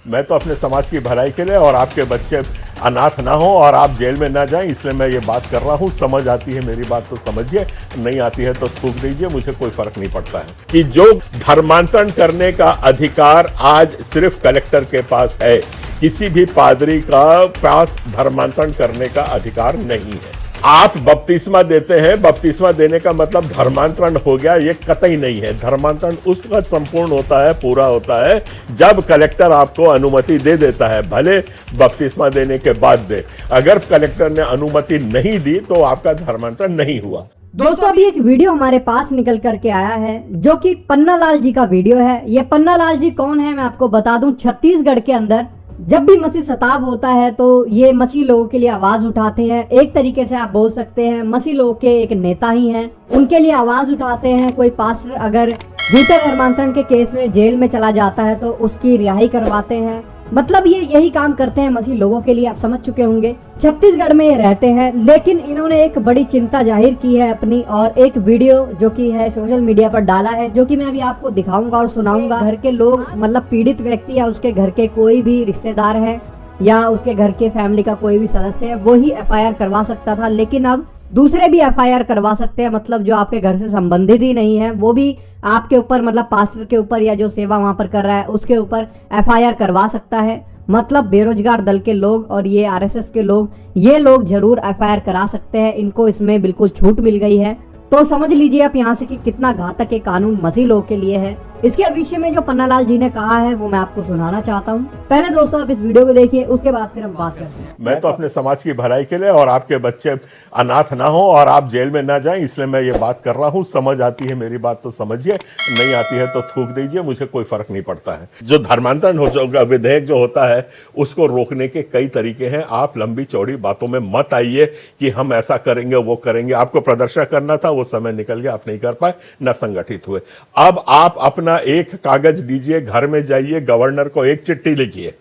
मैं तो अपने समाज की भलाई के लिए और आपके बच्चे अनाथ ना हो और आप जेल में ना जाएं, इसलिए मैं ये बात कर रहा हूँ। समझ आती है मेरी बात तो समझिए, नहीं आती है तो थूक दीजिए, मुझे कोई फर्क नहीं पड़ता है। कि जो धर्मांतरण करने का अधिकार आज सिर्फ कलेक्टर के पास है, किसी भी पादरी का पास धर्मांतरण करने का अधिकार नहीं है। आप बपतिस्मा देते हैं, बपतिस्मा देने का मतलब धर्मांतरण हो गया, ये कतई नहीं है। धर्मांतरण उस वक्त संपूर्ण होता है, पूरा होता है जब कलेक्टर आपको अनुमति दे देता है, भले बपतिस्मा देने के बाद दे। अगर कलेक्टर ने अनुमति नहीं दी तो आपका धर्मांतरण नहीं हुआ। दोस्तों अभी एक वीडियो हमारे पास निकल करके आया है जो कि पन्नालाल जी का वीडियो है। ये पन्नालाल जी कौन है मैं आपको बता दूं। छत्तीसगढ़ के अंदर जब भी मसीह सताव होता है तो ये मसीह लोगों के लिए आवाज उठाते हैं। एक तरीके से आप बोल सकते हैं मसीह लोगों के एक नेता ही हैं, उनके लिए आवाज उठाते हैं। कोई पास्टर अगर झूठे धर्मांतरण के केस में जेल में चला जाता है तो उसकी रिहाई करवाते हैं। मतलब ये यही काम करते हैं मसीह लोगों के लिए, आप समझ चुके होंगे। छत्तीसगढ़ में ये रहते हैं, लेकिन इन्होंने एक बड़ी चिंता जाहिर की है अपनी, और एक वीडियो जो कि है सोशल मीडिया पर डाला है, जो कि मैं अभी आपको दिखाऊंगा और सुनाऊंगा। घर के लोग मतलब पीड़ित व्यक्ति या उसके घर के कोई भी रिश्तेदार है या उसके घर के फैमिली का कोई भी सदस्य है, वो ही FIR करवा सकता था, लेकिन अब दूसरे भी FIR करवा सकते हैं। मतलब जो आपके घर से संबंधित ही नहीं है वो भी आपके ऊपर, मतलब पास्टर के ऊपर या जो सेवा वहां पर कर रहा है उसके ऊपर FIR करवा सकता है। मतलब बेरोजगार दल के लोग और ये RSS के लोग, ये लोग जरूर FIR करा सकते हैं। इनको इसमें बिल्कुल छूट मिल गई है। तो समझ लीजिए आप यहाँ से कि कितना घातक ये कानून मसीह लोग के लिए है। इसके विषय में जो पन्नालाल जी ने कहा है वो मैं आपको सुनाना चाहता हूँ। पहले दोस्तों आप इस वीडियो को देखिए, उसके बाद फिर हम बात करते हैं। मैं तो अपने समाज की भलाई के लिए और आपके बच्चे अनाथ ना हो और आप जेल में ना जाएं, इसलिए मैं ये बात कर रहा हूँ। समझ आती है मेरी बात तो समझिए, नहीं आती है तो थूक दीजिए, मुझे कोई फर्क नहीं पड़ता है। जो धर्मांतरण हो विधेयक जो होता है उसको रोकने के कई तरीके हैं। आप लंबी चौड़ी बातों में मत आइए कि हम ऐसा करेंगे वो करेंगे। आपको प्रदर्शन करना था, वो समय निकल गया, आप नहीं कर पाए, न संगठित हुए। अब आप अपना एक कागज दीजिए, घर में जाइए, गवर्नर को एक चिट्ठी लिखिए।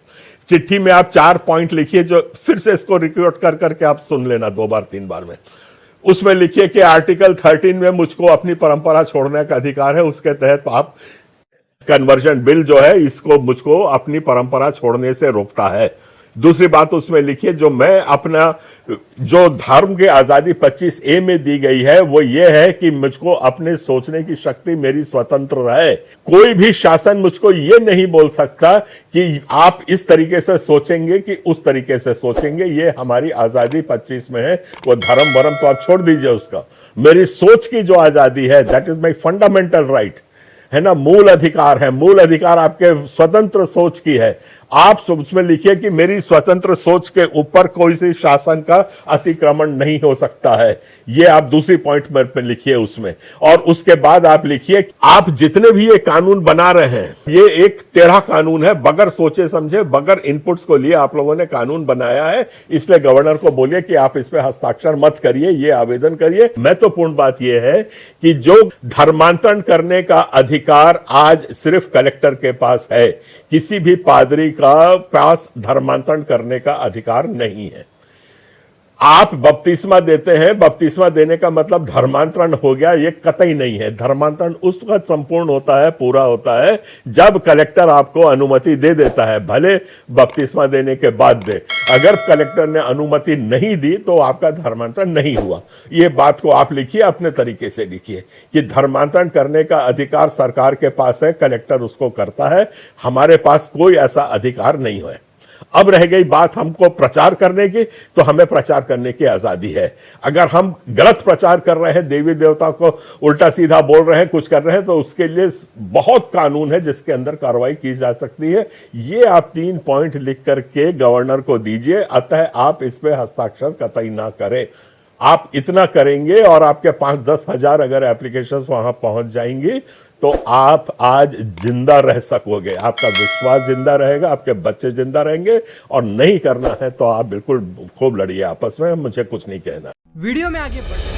चिट्ठी में आप 4 पॉइंट लिखिए, जो फिर से इसको रिकॉर्ड कर करके आप सुन लेना 2 बार 3 बार में। उसमें लिखिए कि आर्टिकल 13 में मुझको अपनी परंपरा छोड़ने का अधिकार है, उसके तहत आप कन्वर्जन बिल जो है इसको मुझको अपनी परंपरा छोड़ने से रोकता है। दूसरी बात उसमें लिखिए, जो मैं अपना जो धर्म की आजादी 25A में दी गई है वो ये है कि मुझको अपने सोचने की शक्ति मेरी स्वतंत्र है। कोई भी शासन मुझको ये नहीं बोल सकता कि आप इस तरीके से सोचेंगे कि उस तरीके से सोचेंगे। ये हमारी आजादी 25 में है। वो धर्म वरम तो आप छोड़ दीजिए उसका। मेरी सोच की जो आजादी है, that is my fundamental right, है ना, मूल अधिकार है। मूल अधिकार आपके स्वतंत्र सोच की है। आप उसमें लिखिए कि मेरी स्वतंत्र सोच के ऊपर कोई सी शासन का अतिक्रमण नहीं हो सकता है। ये आप दूसरी पॉइंट में लिखिए उसमें। और उसके बाद आप लिखिए आप जितने भी ये कानून बना रहे हैं ये एक टेढ़ा कानून है, बगैर सोचे समझे, बगैर इनपुट्स को लिए आप लोगों ने कानून बनाया है। इसलिए गवर्नर को बोलिए कि आप इस पे हस्ताक्षर मत करिए, ये आवेदन करिए। महत्वपूर्ण बात यह है कि जो धर्मांतरण करने का अधिकार आज सिर्फ कलेक्टर के पास है, किसी भी पादरी का पास धर्मांतरण करने का अधिकार नहीं है। आप बपतिस्मा देते हैं, बपतिस्मा देने का मतलब धर्मांतरण हो गया, ये कतई नहीं है। धर्मांतरण उस वक्त संपूर्ण होता है, पूरा होता है जब कलेक्टर आपको अनुमति दे देता है, भले बपतिस्मा देने के बाद दे। अगर कलेक्टर ने अनुमति नहीं दी तो आपका धर्मांतरण नहीं हुआ। ये बात को आप लिखिए, अपने तरीके से लिखिए कि धर्मांतरण करने का अधिकार सरकार के पास है, कलेक्टर उसको करता है, हमारे पास कोई ऐसा अधिकार नहीं है। अब रह गई बात हमको प्रचार करने की, तो हमें प्रचार करने की आजादी है। अगर हम गलत प्रचार कर रहे हैं, देवी देवता को उल्टा सीधा बोल रहे हैं, कुछ कर रहे हैं, तो उसके लिए बहुत कानून है जिसके अंदर कार्रवाई की जा सकती है। ये आप 3 पॉइंट लिख करके गवर्नर को दीजिए। अतः आप इस पे हस्ताक्षर कतई ना करें। आप इतना करेंगे और आपके 5-10 हजार अगर एप्लीकेशंस वहां पहुंच जाएंगी तो आप आज जिंदा रह सकोगे। आपका विश्वास जिंदा रहेगा, आपके बच्चे जिंदा रहेंगे। और नहीं करना है तो आप बिल्कुल खूब लड़िए आपस में, मुझे कुछ नहीं कहना। वीडियो में आगे बढ़ते